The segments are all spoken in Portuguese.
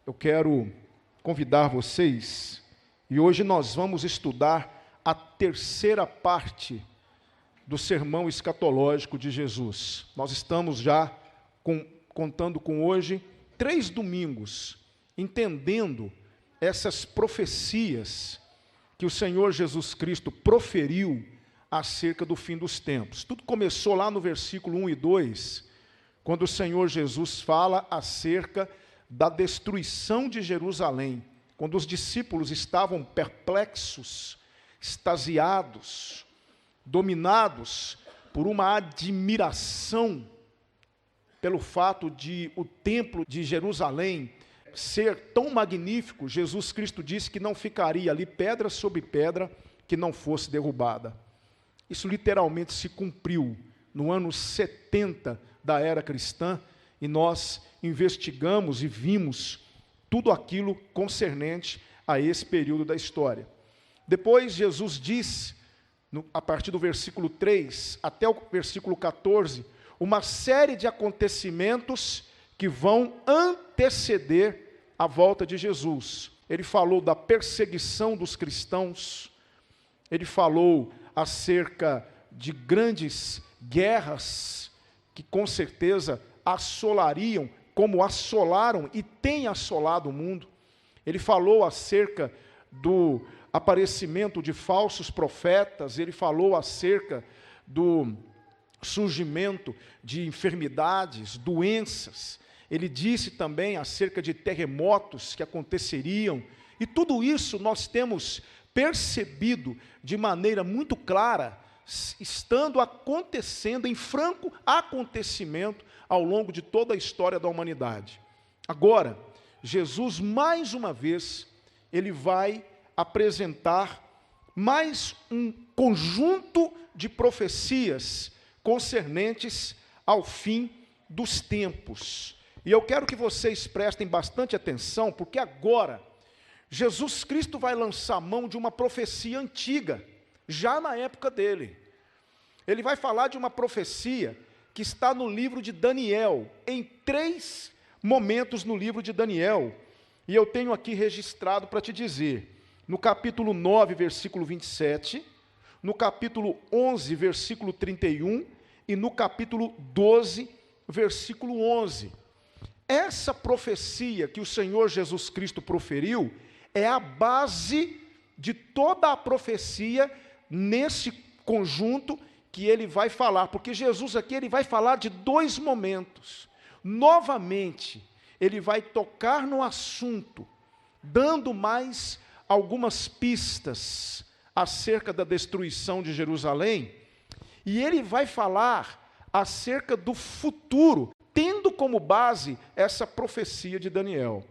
eu quero convidar vocês, e hoje nós vamos estudar a terceira parte do sermão escatológico de Jesus. Nós estamos já contando com hoje 3 domingos, entendendo essas profecias que o Senhor Jesus Cristo proferiu acerca do fim dos tempos. Tudo começou lá no versículo 1 e 2, quando o Senhor Jesus fala acerca da destruição de Jerusalém, quando os discípulos estavam perplexos, extasiados, dominados por uma admiração pelo fato de o templo de Jerusalém ser tão magnífico. Jesus Cristo disse que não ficaria ali pedra sobre pedra que não fosse derrubada. Isso literalmente se cumpriu no ano 70 da era cristã, e nós investigamos e vimos tudo aquilo concernente a esse período da história. Depois Jesus diz, a partir do versículo 3 até o versículo 14, uma série de acontecimentos que vão anteceder a volta de Jesus. Ele falou da perseguição dos cristãos, ele falou acerca de grandes guerras que com certeza assolariam, como assolaram e têm assolado o mundo. Ele falou acerca do aparecimento de falsos profetas, ele falou acerca do surgimento de enfermidades, doenças. Ele disse também acerca de terremotos que aconteceriam. E tudo isso nós temos percebido de maneira muito clara, estando acontecendo em franco acontecimento ao longo de toda a história da humanidade. Agora, Jesus, mais uma vez, ele vai apresentar mais um conjunto de profecias concernentes ao fim dos tempos. E eu quero que vocês prestem bastante atenção, porque agora Jesus Cristo vai lançar mão de uma profecia antiga, já na época dele. Ele vai falar de uma profecia que está no livro de Daniel, em 3 momentos no livro de Daniel, e eu tenho aqui registrado para te dizer, no capítulo 9, versículo 27, no capítulo 11, versículo 31, e no capítulo 12, versículo 11. Essa profecia que o Senhor Jesus Cristo proferiu é a base de toda a profecia nesse conjunto que ele vai falar, porque Jesus aqui ele vai falar de 2 momentos. Novamente, ele vai tocar no assunto, dando mais algumas pistas acerca da destruição de Jerusalém, e ele vai falar acerca do futuro, tendo como base essa profecia de Daniel.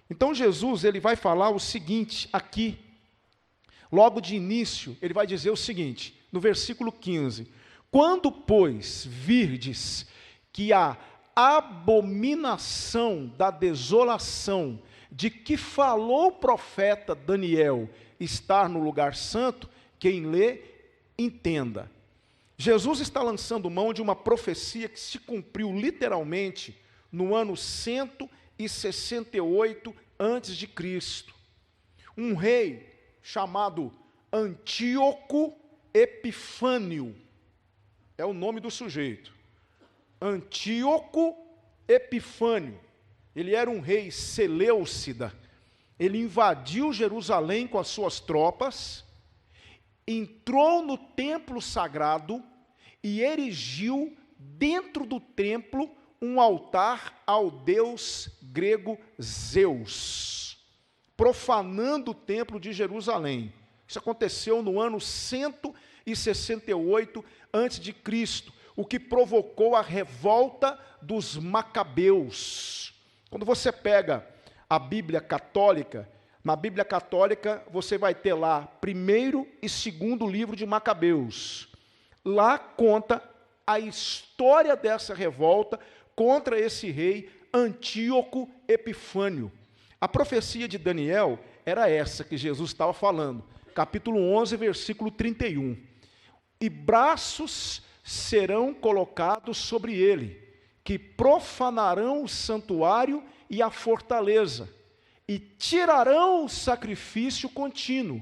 Então Jesus ele vai falar o seguinte aqui, logo de início, ele vai dizer o seguinte, no versículo 15, quando, pois, virdes que a abominação da desolação de que falou o profeta Daniel estar no lugar santo, quem lê, entenda. Jesus está lançando mão de uma profecia que se cumpriu literalmente no ano 168 a.C. Um rei chamado Antíoco Epifânio, é o nome do sujeito, Antíoco Epifânio, ele era um rei seleucida, ele invadiu Jerusalém com as suas tropas, entrou no templo sagrado e erigiu dentro do templo um altar ao deus grego Zeus, profanando o templo de Jerusalém. Isso aconteceu no ano 168 a.C., o que provocou a revolta dos Macabeus. Quando você pega a Bíblia católica, na Bíblia católica você vai ter lá 1º e 2º livro de Macabeus. Lá conta a história dessa revolta contra esse rei Antíoco Epifânio. A profecia de Daniel era essa que Jesus estava falando, capítulo 11, versículo 31. E braços serão colocados sobre ele, que profanarão o santuário e a fortaleza, e tirarão o sacrifício contínuo,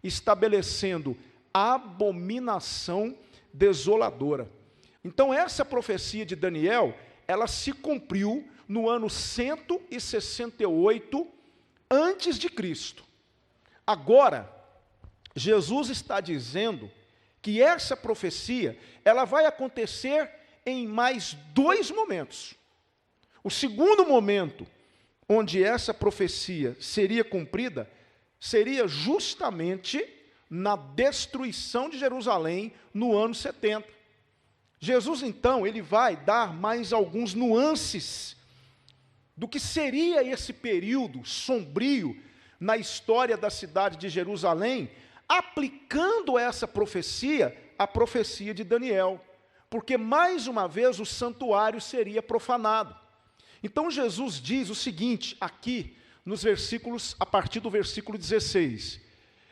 estabelecendo abominação desoladora. Então essa profecia de Daniel, ela se cumpriu no ano 168 antes de Cristo. Agora, Jesus está dizendo que essa profecia, ela vai acontecer em mais 2 momentos. O segundo momento, onde essa profecia seria cumprida, seria justamente na destruição de Jerusalém no ano 70. Jesus, então, ele vai dar mais alguns nuances do que seria esse período sombrio na história da cidade de Jerusalém, aplicando essa profecia à profecia de Daniel, porque mais uma vez o santuário seria profanado. Então Jesus diz o seguinte, aqui nos versículos, a partir do versículo 16: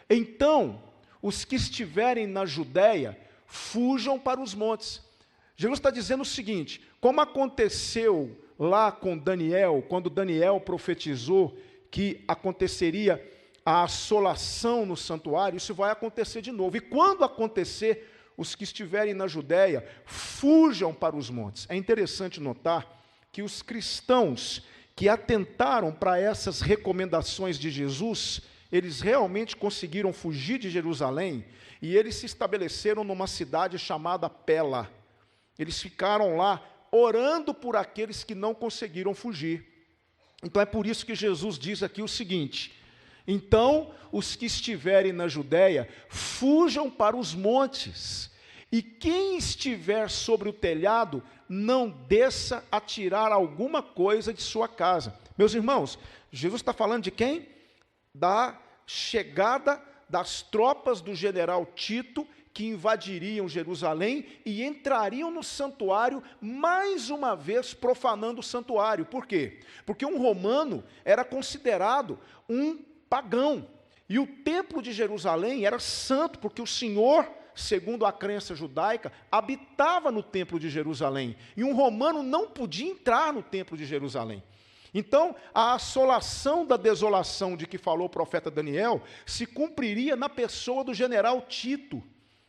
então os que estiverem na Judéia fujam para os montes. Jesus está dizendo o seguinte: como aconteceu lá com Daniel, quando Daniel profetizou que aconteceria a assolação no santuário, isso vai acontecer de novo. E quando acontecer, os que estiverem na Judéia fujam para os montes. É interessante notar que os cristãos que atentaram para essas recomendações de Jesus, eles realmente conseguiram fugir de Jerusalém e eles se estabeleceram numa cidade chamada Pela. Eles ficaram lá orando por aqueles que não conseguiram fugir. Então é por isso que Jesus diz aqui o seguinte: então os que estiverem na Judéia fujam para os montes, e quem estiver sobre o telhado não desça a tirar alguma coisa de sua casa. Meus irmãos, Jesus está falando de quem? Da chegada das tropas do general Tito, que invadiriam Jerusalém e entrariam no santuário, mais uma vez profanando o santuário. Por quê? Porque um romano era considerado um pagão, e o templo de Jerusalém era santo, porque o Senhor, segundo a crença judaica, habitava no templo de Jerusalém, e um romano não podia entrar no templo de Jerusalém. Então, a assolação da desolação de que falou o profeta Daniel se cumpriria na pessoa do general Tito.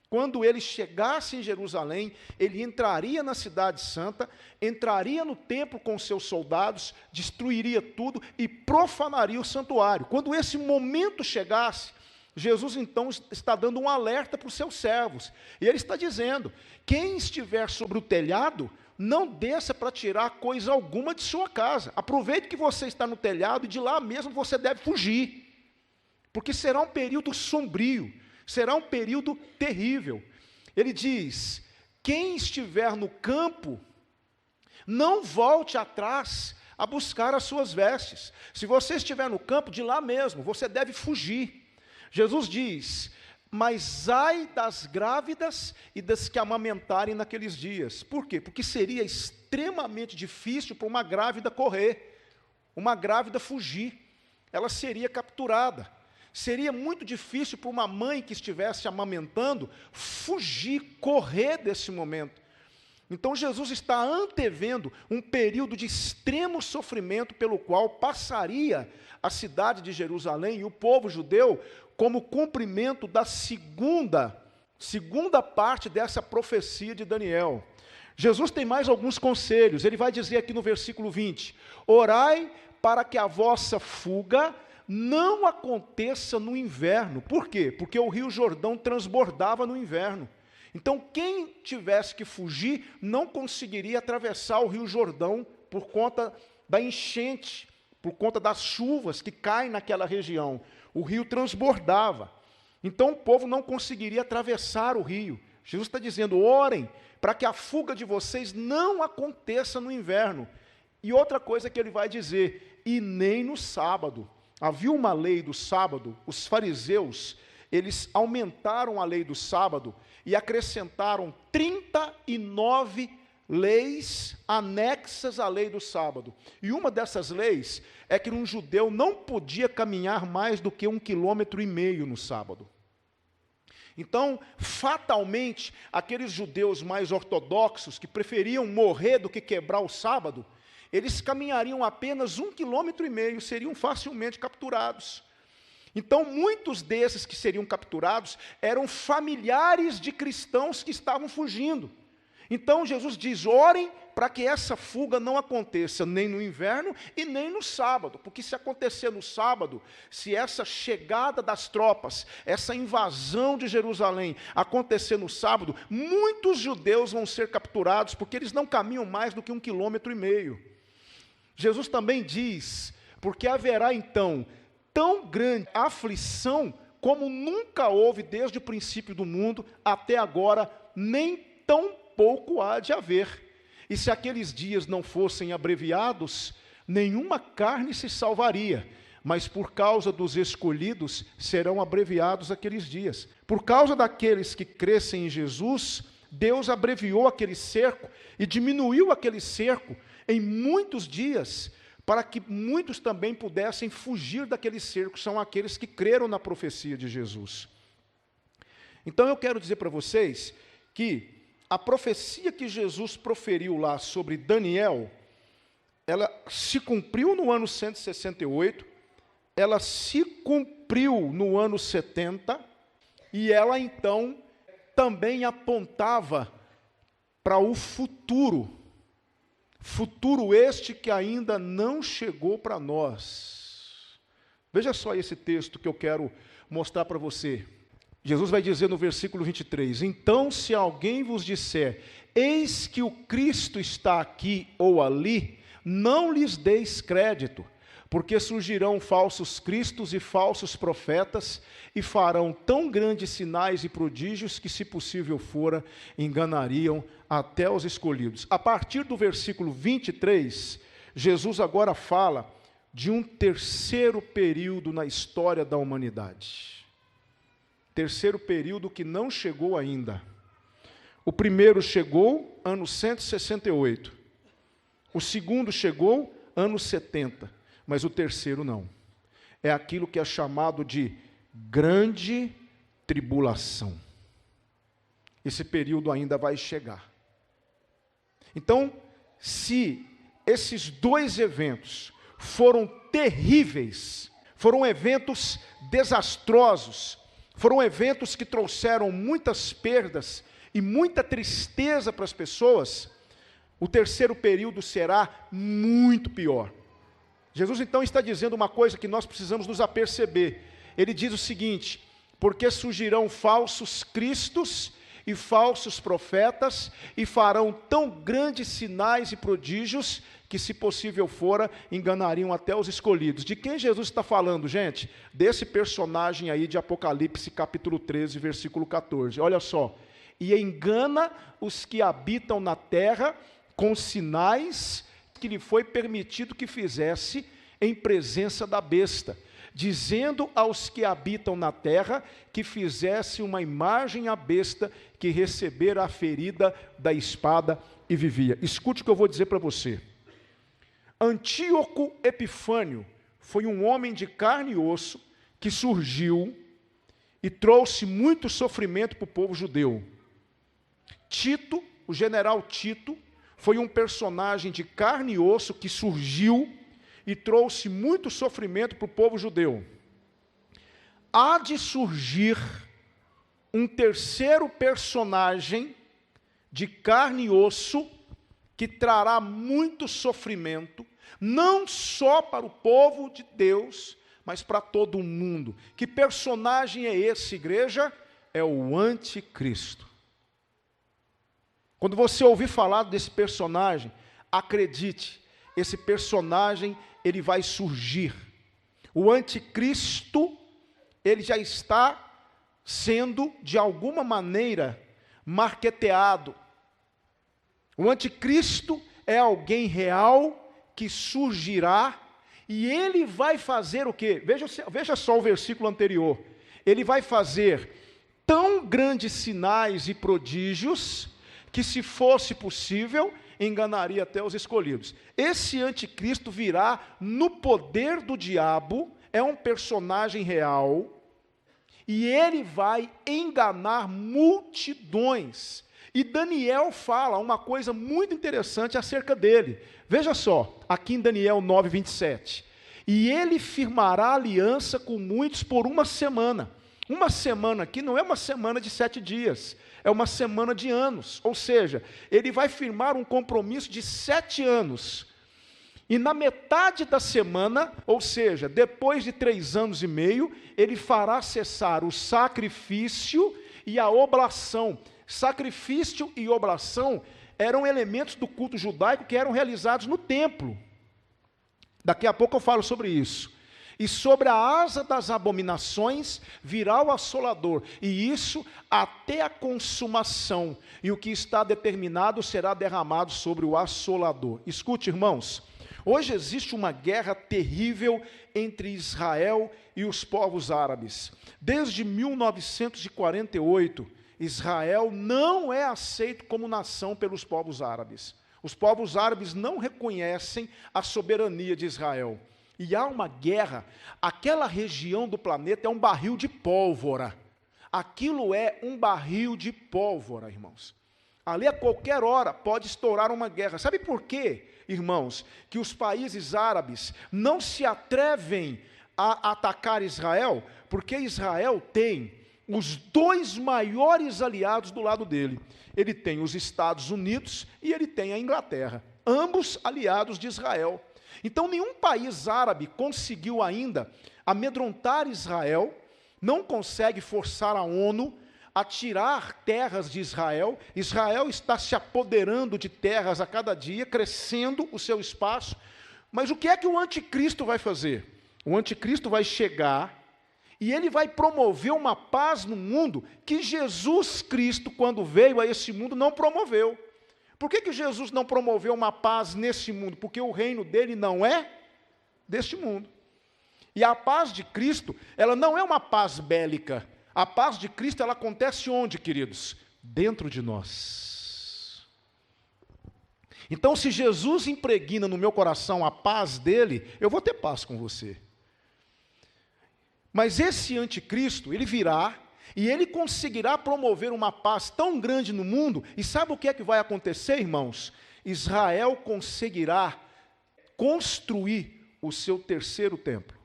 Quando ele chegasse em Jerusalém, ele entraria na cidade santa, entraria no templo com seus soldados, destruiria tudo e profanaria o santuário. Quando esse momento chegasse, Jesus então está dando um alerta para os seus servos. E ele está dizendo: quem estiver sobre o telhado, não desça para tirar coisa alguma de sua casa. Aproveite que você está no telhado e de lá mesmo você deve fugir. Porque será um período sombrio, será um período terrível. Ele diz: quem estiver no campo, não volte atrás a buscar as suas vestes. Se você estiver no campo, de lá mesmo, você deve fugir. Jesus diz: mas ai das grávidas e das que amamentarem naqueles dias. Por quê? Porque seria extremamente difícil para uma grávida correr, uma grávida fugir. Ela seria capturada. Seria muito difícil para uma mãe que estivesse amamentando fugir, correr desse momento. Então Jesus está antevendo um período de extremo sofrimento pelo qual passaria a cidade de Jerusalém e o povo judeu, como cumprimento da segunda parte dessa profecia de Daniel. Jesus tem mais alguns conselhos. Ele vai dizer aqui no versículo 20: orai para que a vossa fuga não aconteça no inverno. Por quê? Porque o rio Jordão transbordava no inverno. Então, quem tivesse que fugir não conseguiria atravessar o rio Jordão por conta da enchente, por conta das chuvas que caem naquela região. O rio transbordava. Então, o povo não conseguiria atravessar o rio. Jesus está dizendo: orem para que a fuga de vocês não aconteça no inverno. E outra coisa que ele vai dizer: e nem no sábado. Havia uma lei do sábado. Os fariseus, eles aumentaram a lei do sábado e acrescentaram 39 leis anexas à lei do sábado. E uma dessas leis é que um judeu não podia caminhar mais do que 1,5 km no sábado. Então, fatalmente, aqueles judeus mais ortodoxos que preferiam morrer do que quebrar o sábado, eles caminhariam apenas 1,5 km, seriam facilmente capturados. Então, muitos desses que seriam capturados eram familiares de cristãos que estavam fugindo. Então, Jesus diz, orem para que essa fuga não aconteça nem no inverno e nem no sábado, porque se acontecer no sábado, se essa chegada das tropas, essa invasão de Jerusalém acontecer no sábado, muitos judeus vão ser capturados, porque eles não caminham mais do que 1,5 km. Jesus também diz, porque haverá então tão grande aflição como nunca houve desde o princípio do mundo até agora, nem tão pouco há de haver. E se aqueles dias não fossem abreviados, nenhuma carne se salvaria, mas por causa dos escolhidos serão abreviados aqueles dias. Por causa daqueles que crescem em Jesus, Deus abreviou aquele cerco e diminuiu aquele cerco em muitos dias, para que muitos também pudessem fugir daquele cerco, são aqueles que creram na profecia de Jesus. Então eu quero dizer para vocês que a profecia que Jesus proferiu lá sobre Daniel, ela se cumpriu no ano 168, ela se cumpriu no ano 70, e ela então também apontava para o futuro este que ainda não chegou para nós. Veja só esse texto que eu quero mostrar para você. Jesus vai dizer no versículo 23, então se alguém vos disser, eis que o Cristo está aqui ou ali, não lhes deis crédito, porque surgirão falsos cristos e falsos profetas, e farão tão grandes sinais e prodígios, que se possível fora, enganariam até os escolhidos. A partir do versículo 23, Jesus agora fala de um terceiro período na história da humanidade. Terceiro período que não chegou ainda. O primeiro chegou, ano 168. O segundo chegou, ano 70. Mas o terceiro não. É aquilo que é chamado de grande tribulação. Esse período ainda vai chegar. Então, se esses dois eventos foram terríveis, foram eventos desastrosos, foram eventos que trouxeram muitas perdas e muita tristeza para as pessoas, o terceiro período será muito pior. Jesus então está dizendo uma coisa que nós precisamos nos aperceber. Ele diz o seguinte, porque surgirão falsos cristos e falsos profetas, e farão tão grandes sinais e prodígios, que se possível fora, enganariam até os escolhidos. De quem Jesus está falando, gente? Desse personagem aí de Apocalipse, capítulo 13, versículo 14. Olha só. E engana os que habitam na terra com sinais que lhe foi permitido que fizesse em presença da besta, dizendo aos que habitam na terra que fizesse uma imagem à besta que recebera a ferida da espada e vivia. Escute o que eu vou dizer para você. Antíoco Epifânio foi um homem de carne e osso que surgiu e trouxe muito sofrimento para o povo judeu. Tito, o general Tito, foi um personagem de carne e osso que surgiu e trouxe muito sofrimento para o povo judeu. Há de surgir um terceiro personagem de carne e osso que trará muito sofrimento, não só para o povo de Deus, mas para todo o mundo. Que personagem é esse, igreja? É o anticristo. Quando você ouvir falar desse personagem, acredite, esse personagem, ele vai surgir. O anticristo, ele já está sendo, de alguma maneira, marqueteado. O anticristo é alguém real que surgirá, e ele vai fazer o quê? Veja só o versículo anterior. Ele vai fazer tão grandes sinais e prodígios, que se fosse possível, enganaria até os escolhidos. Esse anticristo virá no poder do diabo, é um personagem real, e ele vai enganar multidões. E Daniel fala uma coisa muito interessante acerca dele. Veja só, aqui em Daniel 9, 27. E ele firmará aliança com muitos por uma semana. Uma semana aqui não é uma semana de 7 dias, é uma semana de anos. Ou seja, ele vai firmar um compromisso de 7 anos. E na metade da semana, ou seja, depois de 3 anos e meio, ele fará cessar o sacrifício e a oblação. Sacrifício e oblação eram elementos do culto judaico que eram realizados no templo. Daqui a pouco eu falo sobre isso. E sobre a asa das abominações virá o assolador, e isso até a consumação. E o que está determinado será derramado sobre o assolador. Escute, irmãos, hoje existe uma guerra terrível entre Israel e os povos árabes. Desde 1948, Israel não é aceito como nação pelos povos árabes. Os povos árabes não reconhecem a soberania de Israel. E há uma guerra, aquela região do planeta é um barril de pólvora. Aquilo é um barril de pólvora, irmãos. Ali a qualquer hora pode estourar uma guerra. Sabe por quê, irmãos, que os países árabes não se atrevem a atacar Israel? Porque Israel tem os 2 maiores aliados do lado dele. Ele tem os Estados Unidos e ele tem a Inglaterra, ambos aliados de Israel. Então, nenhum país árabe conseguiu ainda amedrontar Israel, não consegue forçar a ONU a tirar terras de Israel. Israel está se apoderando de terras a cada dia, crescendo o seu espaço. Mas o que é que o anticristo vai fazer? O anticristo vai chegar e ele vai promover uma paz no mundo que Jesus Cristo, quando veio a esse mundo, não promoveu. Por que Jesus não promoveu uma paz nesse mundo? Porque o reino dele não é deste mundo. E a paz de Cristo, ela não é uma paz bélica. A paz de Cristo, ela acontece onde, queridos? Dentro de nós. Então, se Jesus impregna no meu coração a paz dele, eu vou ter paz com você. Mas esse anticristo, ele virá e ele conseguirá promover uma paz tão grande no mundo, e sabe o que é que vai acontecer, irmãos? Israel conseguirá construir o seu 3º templo.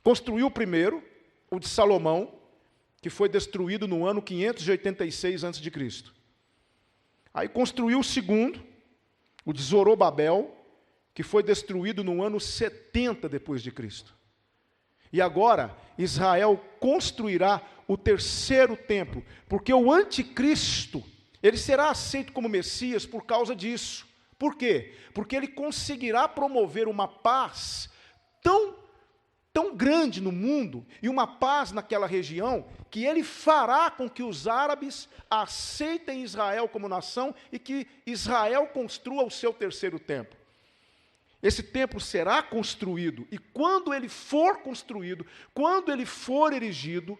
Construiu o primeiro, o de Salomão, que foi destruído no ano 586 a.C. Aí construiu o segundo, o de Zorobabel, que foi destruído no ano 70 depois de Cristo. E agora, Israel construirá o 3º templo, porque o anticristo, ele será aceito como Messias por causa disso. Por quê? Porque ele conseguirá promover uma paz tão grande no mundo, e uma paz naquela região, que ele fará com que os árabes aceitem Israel como nação, e que Israel construa o seu 3º templo. Esse templo será construído, e quando ele for construído, quando ele for erigido,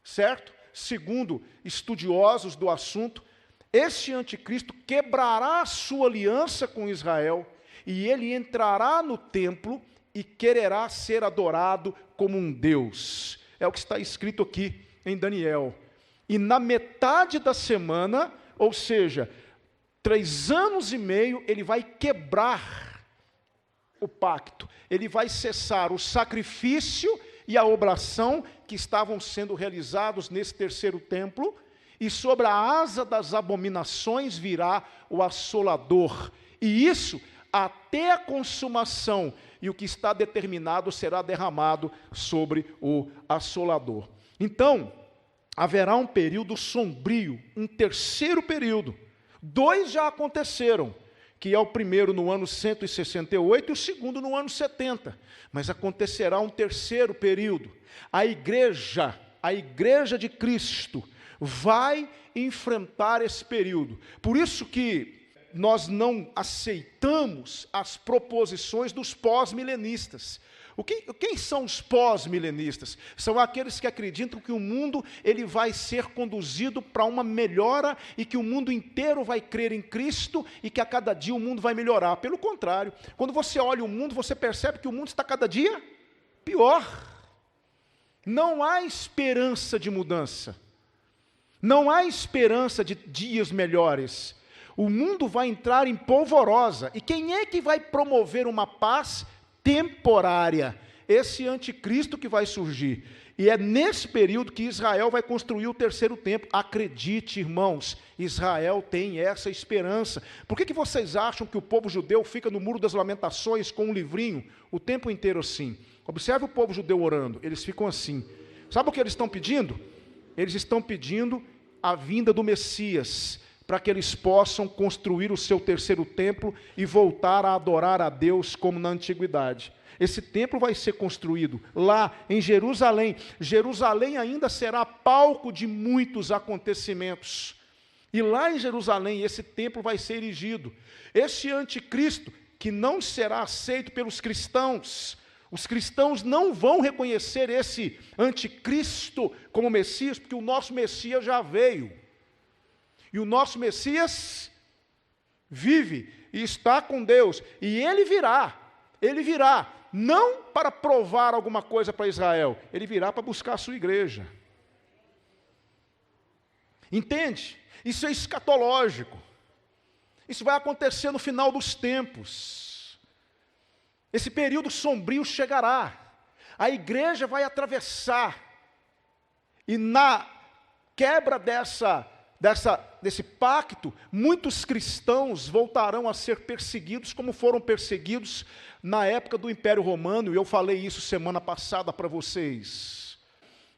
certo? Segundo estudiosos do assunto, este anticristo quebrará a sua aliança com Israel, e ele entrará no templo e quererá ser adorado como um Deus. É o que está escrito aqui em Daniel. E na metade da semana, ou seja, 3 anos e meio, ele vai quebrar o pacto, ele vai cessar o sacrifício e a oblação que estavam sendo realizados nesse 3º templo, e sobre a asa das abominações virá o assolador, e isso até a consumação, e o que está determinado será derramado sobre o assolador. Então, haverá um período sombrio, um 3º período. 2 já aconteceram, que é o primeiro no ano 168 e o segundo no ano 70. Mas acontecerá um 3º período. A igreja de Cristo, vai enfrentar esse período. Por isso que nós não aceitamos as proposições dos pós-milenistas. Quem são os pós-milenistas? São aqueles que acreditam que o mundo ele vai ser conduzido para uma melhora e que o mundo inteiro vai crer em Cristo e que a cada dia o mundo vai melhorar. Pelo contrário, quando você olha o mundo, você percebe que o mundo está cada dia pior. Não há esperança de mudança. Não há esperança de dias melhores. O mundo vai entrar em polvorosa. E quem é que vai promover uma paz temporária? Esse anticristo que vai surgir. E é nesse período que Israel vai construir o terceiro templo. Acredite, irmãos, Israel tem essa esperança. Por que vocês acham que o povo judeu fica no Muro das Lamentações com um livrinho o tempo inteiro assim? Observe o povo judeu orando, eles ficam assim. Sabe o que eles estão pedindo? Eles estão pedindo a vinda do Messias, para que eles possam construir o seu terceiro templo e voltar a adorar a Deus como na antiguidade. Esse templo vai ser construído lá em Jerusalém. Jerusalém ainda será palco de muitos acontecimentos. E lá em Jerusalém esse templo vai ser erigido. Esse anticristo, que não será aceito pelos cristãos, os cristãos não vão reconhecer esse anticristo como Messias, porque o nosso Messias já veio. E o nosso Messias vive e está com Deus. E ele virá, não para provar alguma coisa para Israel, ele virá para buscar a sua igreja. Entende? Isso é escatológico. Isso vai acontecer no final dos tempos. Esse período sombrio chegará. A igreja vai atravessar. E na quebra desse pacto, muitos cristãos voltarão a ser perseguidos, como foram perseguidos na época do Império Romano, e eu falei isso semana passada para vocês.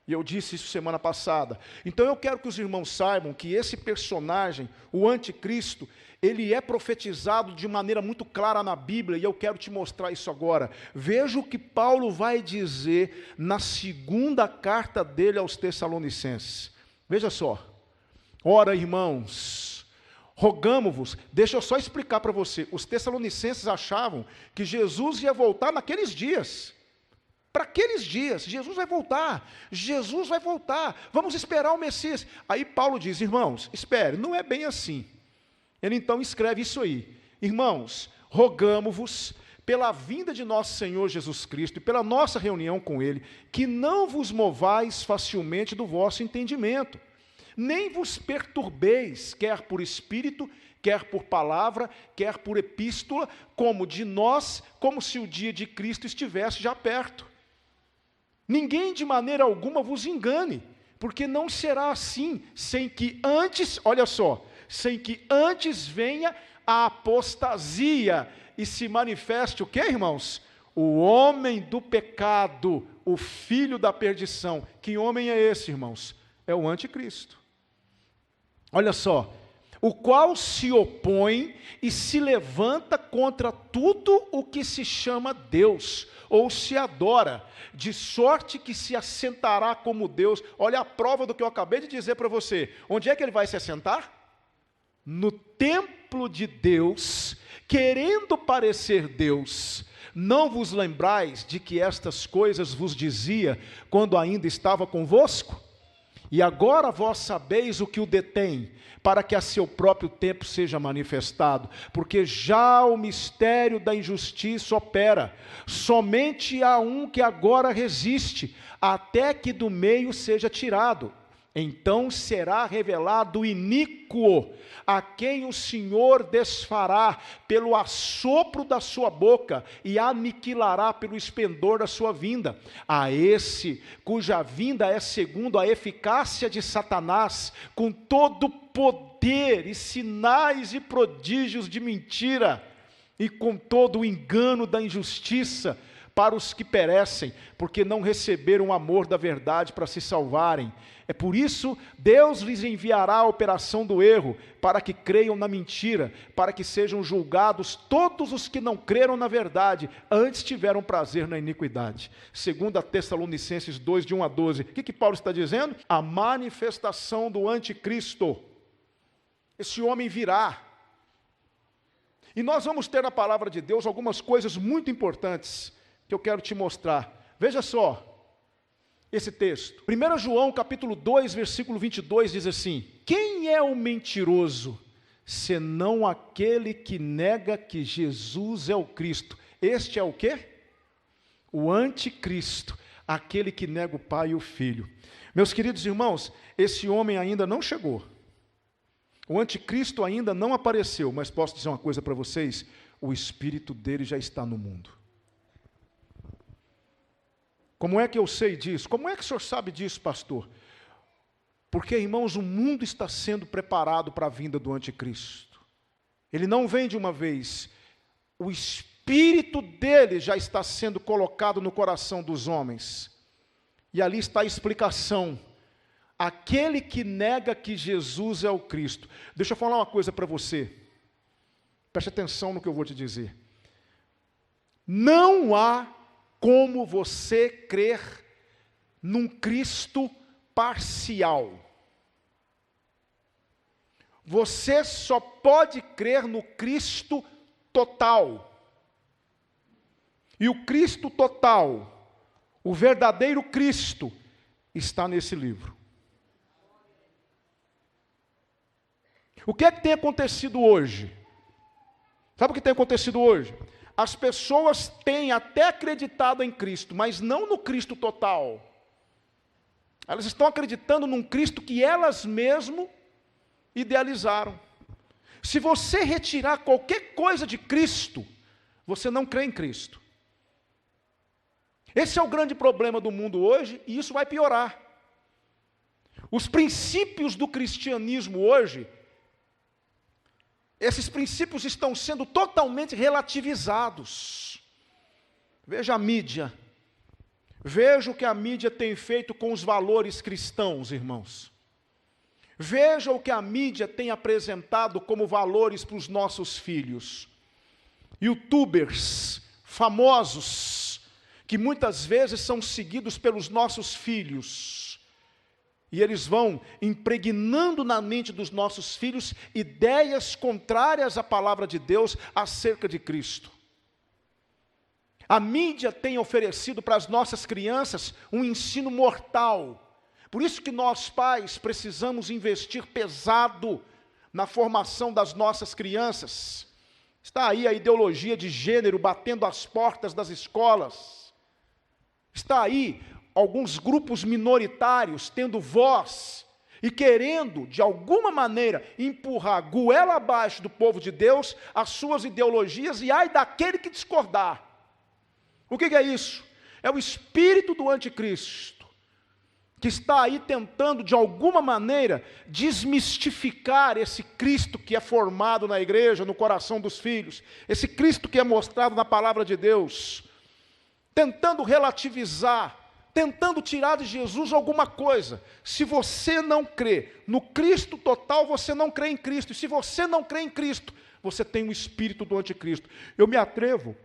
E eu disse isso semana passada. Então eu quero que os irmãos saibam que esse personagem, o anticristo, ele é profetizado de maneira muito clara na Bíblia, e eu quero te mostrar isso agora. Veja o que Paulo vai dizer na segunda carta dele aos Tessalonicenses. Veja só. Ora, irmãos, rogamo-vos, deixa eu só explicar para você, os tessalonicenses achavam que Jesus ia voltar naqueles dias. Para aqueles dias, Jesus vai voltar, vamos esperar o Messias. Aí Paulo diz, irmãos, espere, não é bem assim. Ele então escreve isso aí, irmãos, rogamo-vos, pela vinda de nosso Senhor Jesus Cristo e pela nossa reunião com Ele, que não vos movais facilmente do vosso entendimento, nem vos perturbeis, quer por espírito, quer por palavra, quer por epístola, como de nós, como se o dia de Cristo estivesse já perto. Ninguém de maneira alguma vos engane, porque não será assim, sem que antes, olha só, sem que antes venha a apostasia e se manifeste o quê, irmãos? O homem do pecado, o filho da perdição. Que homem é esse, irmãos? É o anticristo. Olha só, o qual se opõe e se levanta contra tudo o que se chama Deus, ou se adora, de sorte que se assentará como Deus. Olha a prova do que eu acabei de dizer para você. Onde é que ele vai se assentar? No templo de Deus, querendo parecer Deus. Não vos lembrais de que estas coisas vos dizia quando ainda estava convosco? E agora vós sabeis o que o detém, para que a seu próprio tempo seja manifestado, porque já o mistério da injustiça opera, somente há um que agora resiste, até que do meio seja tirado. Então será revelado o iníquo, a quem o Senhor desfará pelo assopro da sua boca e aniquilará pelo esplendor da sua vinda. A esse, cuja vinda é segundo a eficácia de Satanás, com todo poder e sinais e prodígios de mentira, e com todo o engano da injustiça, para os que perecem, porque não receberam o amor da verdade para se salvarem. É por isso, Deus lhes enviará a operação do erro, para que creiam na mentira, para que sejam julgados todos os que não creram na verdade, antes tiveram prazer na iniquidade. Segundo Tessalonicenses 2, de 1 a 12. O que Paulo está dizendo? A manifestação do anticristo. Esse homem virá. E nós vamos ter na palavra de Deus algumas coisas muito importantes que eu quero te mostrar. Veja só esse texto. 1 João capítulo 2, versículo 22 diz assim: quem é o mentiroso, senão aquele que nega que Jesus é o Cristo? Este é o quê? O anticristo, aquele que nega o Pai e o Filho. Meus queridos irmãos, esse homem ainda não chegou. O anticristo ainda não apareceu, mas posso dizer uma coisa para vocês: o espírito dele já está no mundo. Como é que eu sei disso? Como é que o senhor sabe disso, pastor? Porque, irmãos, o mundo está sendo preparado para a vinda do anticristo. Ele não vem de uma vez. O espírito dele já está sendo colocado no coração dos homens. E ali está a explicação. Aquele que nega que Jesus é o Cristo. Deixa eu falar uma coisa para você. Preste atenção no que eu vou te dizer. Não há como você crer num Cristo parcial. Você só pode crer no Cristo total. E o Cristo total, o verdadeiro Cristo, está nesse livro. O que é que tem acontecido hoje? Sabe o que tem acontecido hoje? As pessoas têm até acreditado em Cristo, mas não no Cristo total. Elas estão acreditando num Cristo que elas mesmas idealizaram. Se você retirar qualquer coisa de Cristo, você não crê em Cristo. Esse é o grande problema do mundo hoje, e isso vai piorar. Os princípios do cristianismo hoje, esses princípios estão sendo totalmente relativizados. Veja a mídia. Veja o que a mídia tem feito com os valores cristãos, irmãos. Veja o que a mídia tem apresentado como valores para os nossos filhos. YouTubers famosos, que muitas vezes são seguidos pelos nossos filhos. E eles vão impregnando na mente dos nossos filhos ideias contrárias à palavra de Deus acerca de Cristo. A mídia tem oferecido para as nossas crianças um ensino mortal. Por isso que nós, pais, precisamos investir pesado na formação das nossas crianças. Está aí a ideologia de gênero batendo as portas das escolas. Está aí alguns grupos minoritários tendo voz e querendo, de alguma maneira, empurrar goela abaixo do povo de Deus as suas ideologias, e ai daquele que discordar. O que é isso? É o espírito do anticristo, que está aí tentando, de alguma maneira, desmistificar esse Cristo que é formado na igreja, no coração dos filhos, esse Cristo que é mostrado na palavra de Deus, tentando relativizar, tentando tirar de Jesus alguma coisa. Se você não crê no Cristo total, você não crê em Cristo. E se você não crê em Cristo, você tem o espírito do anticristo. Eu me atrevo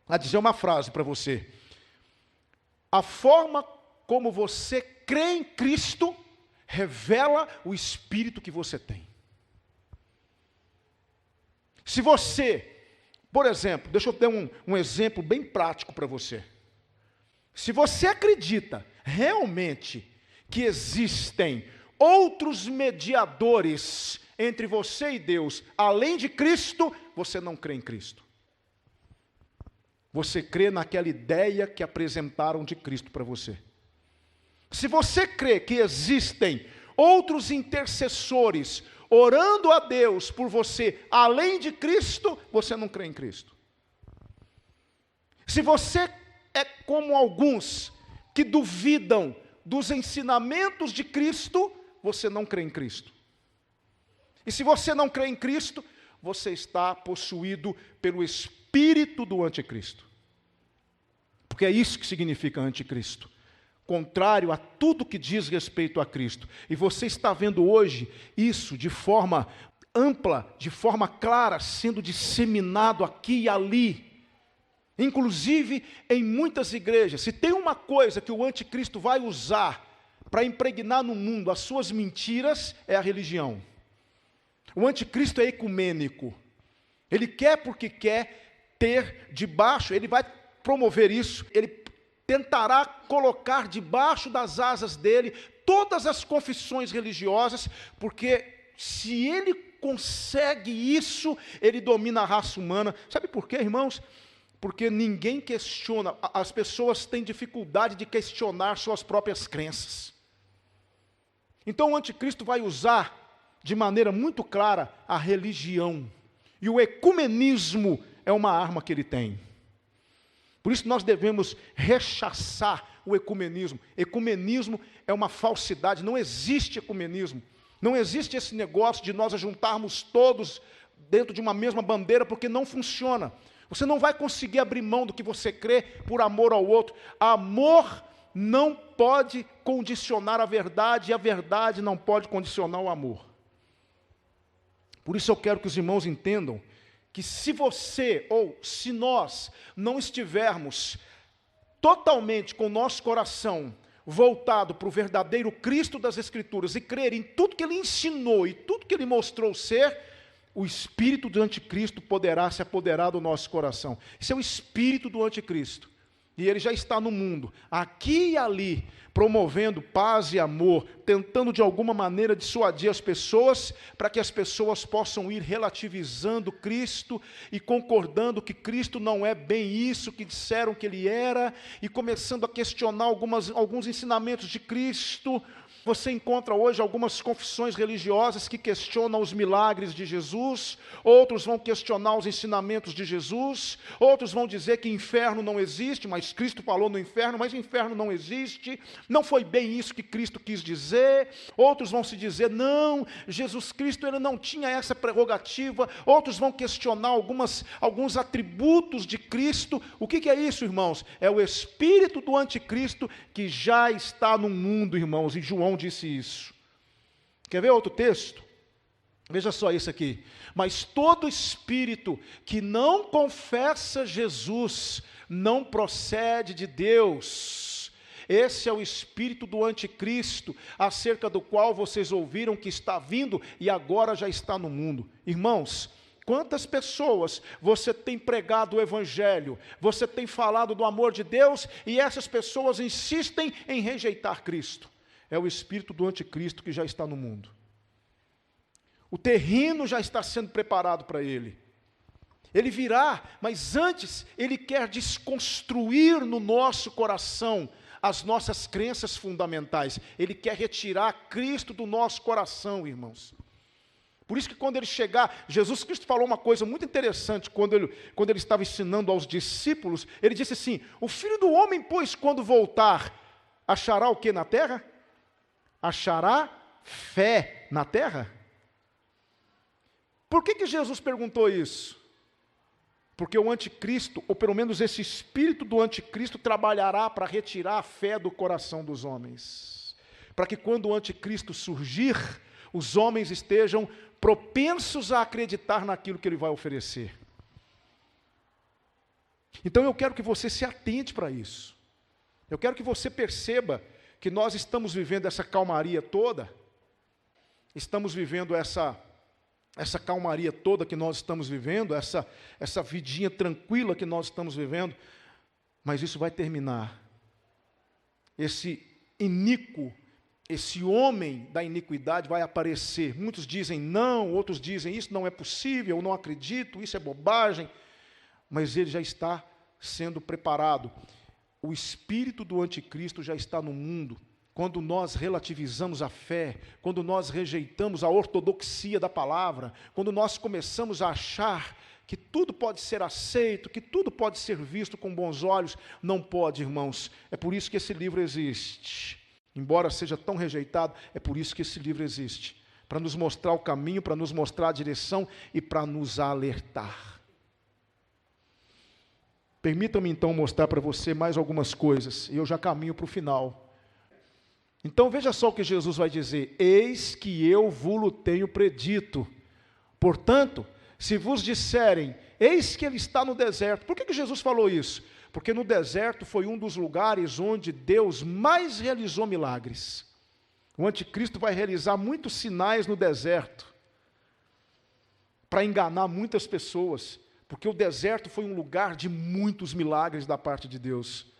a dizer uma frase para você. A forma como você crê em Cristo revela o espírito que você tem. Se você, por exemplo, deixa eu dar um exemplo bem prático para você. Se você acredita realmente que existem outros mediadores entre você e Deus, além de Cristo, você não crê em Cristo. Você crê naquela ideia que apresentaram de Cristo para você. Se você crê que existem outros intercessores orando a Deus por você, além de Cristo, você não crê em Cristo. Se você é como alguns que duvidam dos ensinamentos de Cristo, você não crê em Cristo. E se você não crê em Cristo, você está possuído pelo espírito do anticristo. Porque é isso que significa anticristo. Contrário a tudo que diz respeito a Cristo. E você está vendo hoje isso de forma ampla, de forma clara, sendo disseminado aqui e ali. Inclusive em muitas igrejas. Se tem uma coisa que o anticristo vai usar para impregnar no mundo as suas mentiras, é a religião. O anticristo é ecumênico. Ele quer porque quer ter debaixo, ele vai promover isso, ele tentará colocar debaixo das asas dele todas as confissões religiosas, porque se ele consegue isso, ele domina a raça humana. Sabe por quê, irmãos? Porque ninguém questiona, as pessoas têm dificuldade de questionar suas próprias crenças. Então o anticristo vai usar de maneira muito clara a religião. E o ecumenismo é uma arma que ele tem. Por isso nós devemos rechaçar o ecumenismo. Ecumenismo é uma falsidade, não existe ecumenismo. Não existe esse negócio de nós juntarmos todos dentro de uma mesma bandeira, porque não funciona. Você não vai conseguir abrir mão do que você crê por amor ao outro. Amor não pode condicionar a verdade, e a verdade não pode condicionar o amor. Por isso eu quero que os irmãos entendam que se você, ou se nós, não estivermos totalmente com o nosso coração voltado para o verdadeiro Cristo das Escrituras e crer em tudo que Ele ensinou e tudo que Ele mostrou ser, o espírito do anticristo poderá se apoderar do nosso coração. Esse é o espírito do anticristo. E ele já está no mundo, aqui e ali, promovendo paz e amor, tentando de alguma maneira dissuadir as pessoas, para que as pessoas possam ir relativizando Cristo e concordando que Cristo não é bem isso que disseram que Ele era, e começando a questionar alguns ensinamentos de Cristo. Você encontra hoje algumas confissões religiosas que questionam os milagres de Jesus, outros vão questionar os ensinamentos de Jesus, outros vão dizer que inferno não existe, mas Cristo falou no inferno, mas inferno não existe, não foi bem isso que Cristo quis dizer. Outros vão se dizer, não, Jesus Cristo ele não tinha essa prerrogativa. Outros vão questionar alguns atributos de Cristo. O que é isso, irmãos? É o espírito do anticristo que já está no mundo, irmãos, e João disse isso. Quer ver outro texto? Veja só isso aqui. Mas todo espírito que não confessa Jesus não procede de Deus. Esse é o espírito do anticristo, acerca do qual vocês ouviram que está vindo e agora já está no mundo. Irmãos, quantas pessoas você tem pregado o evangelho, você tem falado do amor de Deus e essas pessoas insistem em rejeitar Cristo? É o espírito do anticristo que já está no mundo. O terreno já está sendo preparado para ele. Ele virá, mas antes ele quer desconstruir no nosso coração as nossas crenças fundamentais. Ele quer retirar Cristo do nosso coração, irmãos. Por isso que quando ele chegar, Jesus Cristo falou uma coisa muito interessante quando ele estava ensinando aos discípulos. Ele disse assim, o Filho do Homem, pois, quando voltar, achará o que na terra? Achará fé na terra? Por que Jesus perguntou isso? Porque o anticristo, ou pelo menos esse espírito do anticristo, trabalhará para retirar a fé do coração dos homens. Para que quando o anticristo surgir, os homens estejam propensos a acreditar naquilo que ele vai oferecer. Então eu quero que você se atente para isso. Eu quero que você perceba que nós estamos vivendo essa calmaria toda, estamos vivendo essa calmaria toda que nós estamos vivendo, essa vidinha tranquila que nós estamos vivendo, mas isso vai terminar. Esse iníquo, esse homem da iniquidade vai aparecer. Muitos dizem não, outros dizem isso não é possível, eu não acredito, isso é bobagem, mas ele já está sendo preparado. O espírito do anticristo já está no mundo. Quando nós relativizamos a fé, quando nós rejeitamos a ortodoxia da palavra, quando nós começamos a achar que tudo pode ser aceito, que tudo pode ser visto com bons olhos, não pode, irmãos. É por isso que esse livro existe. Embora seja tão rejeitado, é por isso que esse livro existe. Para nos mostrar o caminho, para nos mostrar a direção e para nos alertar. Permita-me então mostrar para você mais algumas coisas, e eu já caminho para o final. Então veja só o que Jesus vai dizer, eis que eu vos tenho predito. Portanto, se vos disserem, eis que ele está no deserto. Por que Jesus falou isso? Porque no deserto foi um dos lugares onde Deus mais realizou milagres. O anticristo vai realizar muitos sinais no deserto, para enganar muitas pessoas. Porque o deserto foi um lugar de muitos milagres da parte de Deus.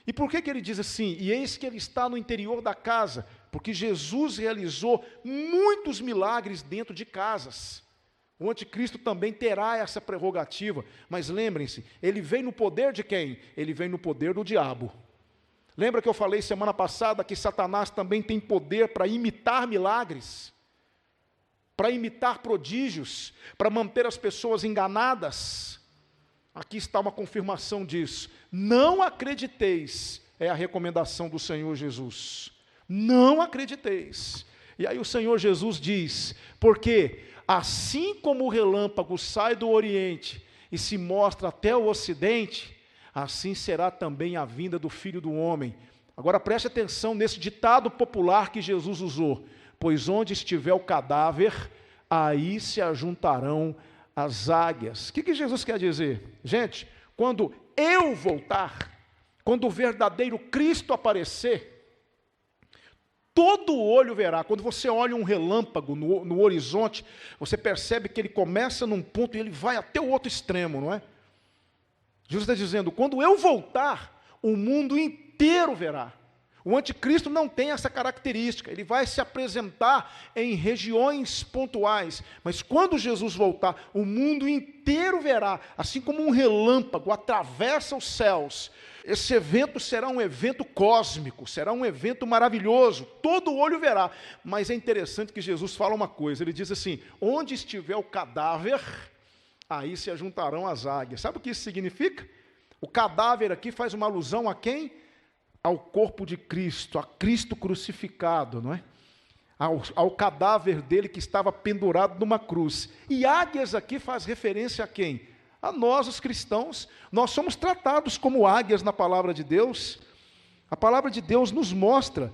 E por que ele diz assim? E eis que ele está no interior da casa. Porque Jesus realizou muitos milagres dentro de casas. O anticristo também terá essa prerrogativa. Mas lembrem-se, ele vem no poder de quem? Ele vem no poder do diabo. Lembra que eu falei semana passada que Satanás também tem poder para imitar milagres? para imitar prodígios, para manter as pessoas enganadas. Aqui está uma confirmação disso. Não acrediteis, é a recomendação do Senhor Jesus. Não acrediteis. E aí o Senhor Jesus diz, porque assim como o relâmpago sai do Oriente e se mostra até o Ocidente, assim será também a vinda do Filho do Homem. Agora preste atenção nesse ditado popular que Jesus usou, pois onde estiver o cadáver, aí se ajuntarão as águias. O que Jesus quer dizer? Gente, quando eu voltar, quando o verdadeiro Cristo aparecer, todo olho verá. Quando você olha um relâmpago no horizonte, você percebe que ele começa num ponto e ele vai até o outro extremo, não é? Jesus está dizendo, quando eu voltar, o mundo inteiro verá. O anticristo não tem essa característica, ele vai se apresentar em regiões pontuais, mas quando Jesus voltar, o mundo inteiro verá, assim como um relâmpago atravessa os céus. Esse evento será um evento cósmico, será um evento maravilhoso, todo olho verá. Mas é interessante que Jesus fala uma coisa, ele diz assim, onde estiver o cadáver, aí se ajuntarão as águias. Sabe o que isso significa? O cadáver aqui faz uma alusão a quem? Ao corpo de Cristo, a Cristo crucificado, não é? Ao cadáver dele que estava pendurado numa cruz. E águias aqui faz referência a quem? A nós, os cristãos. Nós somos tratados como águias na palavra de Deus. A palavra de Deus nos mostra,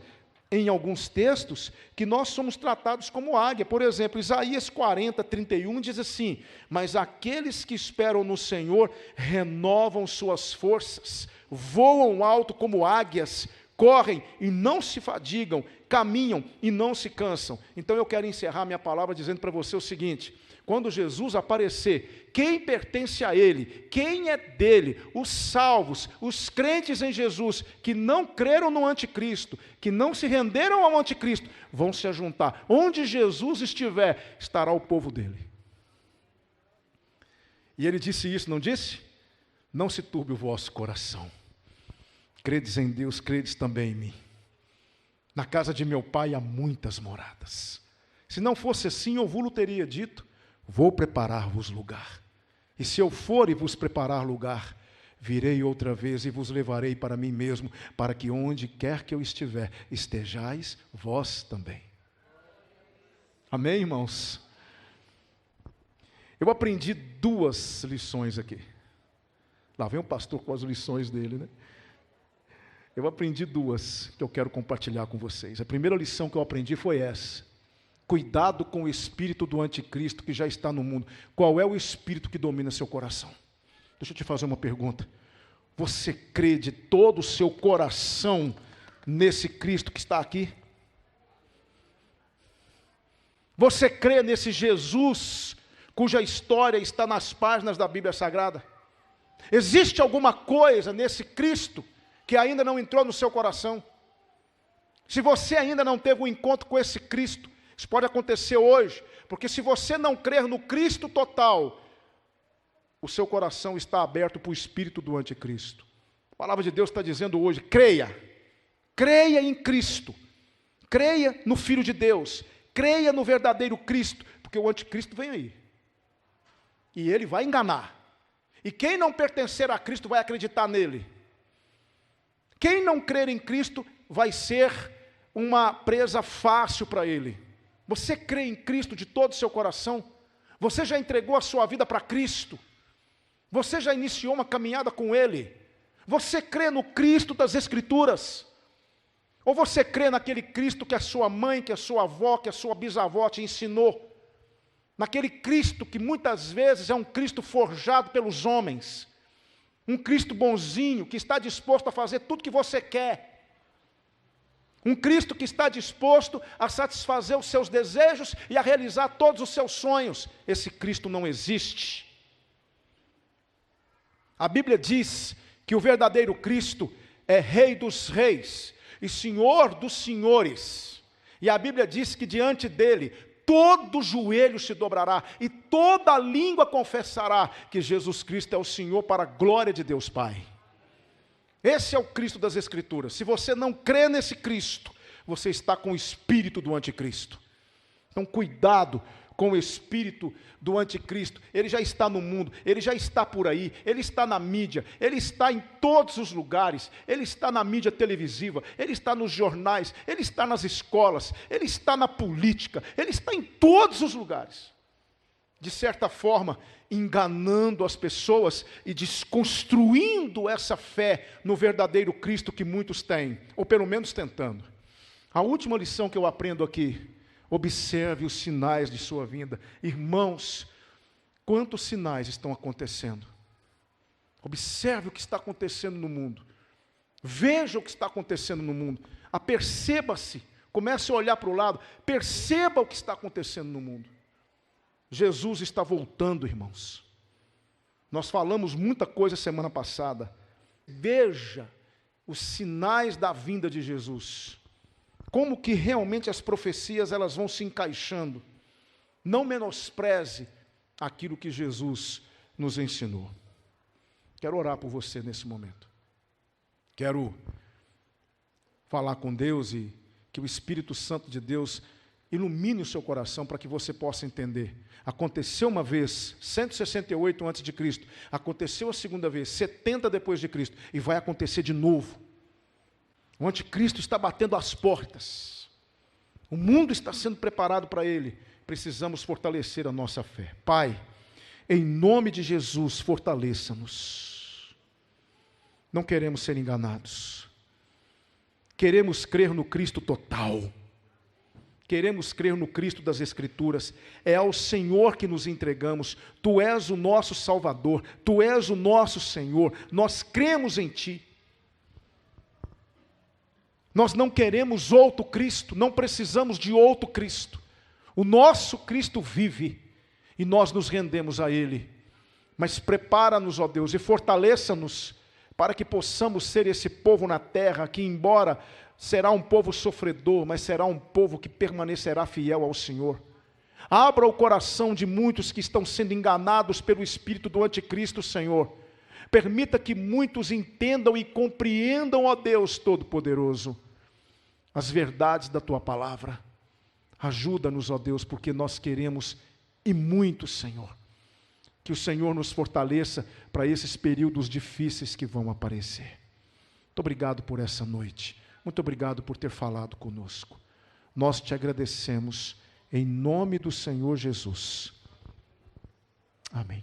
em alguns textos, que nós somos tratados como águia. Por exemplo, Isaías 40, 31 diz assim, mas aqueles que esperam no Senhor renovam suas forças, voam alto como águias, correm e não se fadigam, caminham e não se cansam. Então eu quero encerrar minha palavra dizendo para você o seguinte, quando Jesus aparecer, quem pertence a Ele, quem é dele, os salvos, os crentes em Jesus, que não creram no anticristo, que não se renderam ao anticristo, vão se ajuntar. Onde Jesus estiver, estará o povo dele. E ele disse isso, não disse? Não se turbe o vosso coração. Credes em Deus, credes também em mim. Na casa de meu pai há muitas moradas. Se não fosse assim, eu vos teria dito, vou preparar-vos lugar. E se eu for e vos preparar lugar, virei outra vez e vos levarei para mim mesmo, para que onde quer que eu estiver, estejais vós também. Amém, irmãos? Eu aprendi 2 lições aqui. Lá vem o pastor com as lições dele, né? Eu aprendi 2 que eu quero compartilhar com vocês. A primeira lição que eu aprendi foi essa. Cuidado com o espírito do anticristo que já está no mundo. Qual é o espírito que domina seu coração? Deixa eu te fazer uma pergunta. Você crê de todo o seu coração nesse Cristo que está aqui? Você crê nesse Jesus cuja história está nas páginas da Bíblia Sagrada? Existe alguma coisa nesse Cristo que ainda não entrou no seu coração? Se você ainda não teve um encontro com esse Cristo, isso pode acontecer hoje, porque se você não crer no Cristo total, o seu coração está aberto para o espírito do anticristo. A palavra de Deus está dizendo hoje, creia em Cristo, creia no Filho de Deus, creia no verdadeiro Cristo, porque o anticristo vem aí, e ele vai enganar, e quem não pertencer a Cristo vai acreditar nele. Quem não crer em Cristo vai ser uma presa fácil para ele. Você crê em Cristo de todo o seu coração? Você já entregou a sua vida para Cristo? Você já iniciou uma caminhada com Ele? Você crê no Cristo das Escrituras? Ou você crê naquele Cristo que a sua mãe, que a sua avó, que a sua bisavó te ensinou? Naquele Cristo que muitas vezes é um Cristo forjado pelos homens. Um Cristo bonzinho, que está disposto a fazer tudo que você quer. Um Cristo que está disposto a satisfazer os seus desejos e a realizar todos os seus sonhos. Esse Cristo não existe. A Bíblia diz que o verdadeiro Cristo é Rei dos reis e Senhor dos senhores. E a Bíblia diz que diante dele todo joelho se dobrará e toda língua confessará que Jesus Cristo é o Senhor para a glória de Deus Pai. Esse é o Cristo das Escrituras. Se você não crê nesse Cristo, você está com o espírito do anticristo. Então cuidado com o espírito do anticristo. Ele já está no mundo, ele já está por aí, ele está na mídia, ele está em todos os lugares, ele está na mídia televisiva, ele está nos jornais, ele está nas escolas, ele está na política, ele está em todos os lugares. De certa forma, enganando as pessoas e desconstruindo essa fé no verdadeiro Cristo que muitos têm, ou pelo menos tentando. A última lição que eu aprendo aqui: observe os sinais de sua vinda. Irmãos, quantos sinais estão acontecendo? Observe o que está acontecendo no mundo. Veja o que está acontecendo no mundo. Aperceba-se, comece a olhar para o lado, perceba o que está acontecendo no mundo. Jesus está voltando, irmãos. Nós falamos muita coisa semana passada. Veja os sinais da vinda de Jesus. Como que realmente as profecias elas vão se encaixando. Não menospreze aquilo que Jesus nos ensinou. Quero orar por você nesse momento. Quero falar com Deus e que o Espírito Santo de Deus ilumine o seu coração para que você possa entender. Aconteceu uma vez, 168 antes de Cristo, aconteceu a segunda vez, 70 depois de Cristo, e vai acontecer de novo. O anticristo está batendo às portas. O mundo está sendo preparado para ele. Precisamos fortalecer a nossa fé. Pai, em nome de Jesus, fortaleça-nos. Não queremos ser enganados. Queremos crer no Cristo total. Queremos crer no Cristo das Escrituras. É ao Senhor que nos entregamos. Tu és o nosso Salvador. Tu és o nosso Senhor. Nós cremos em Ti. Nós não queremos outro Cristo. Não precisamos de outro Cristo. O nosso Cristo vive e nós nos rendemos a Ele. Mas prepara-nos, ó Deus, e fortaleça-nos para que possamos ser esse povo na terra que, embora será um povo sofredor, mas será um povo que permanecerá fiel ao Senhor. Abra o coração de muitos que estão sendo enganados pelo espírito do anticristo, Senhor. Permita que muitos entendam e compreendam, ó Deus Todo-Poderoso, as verdades da Tua palavra. Ajuda-nos, ó Deus, porque nós queremos e muito, Senhor. Que o Senhor nos fortaleça para esses períodos difíceis que vão aparecer. Muito obrigado por essa noite. Muito obrigado por ter falado conosco. Nós te agradecemos em nome do Senhor Jesus. Amém.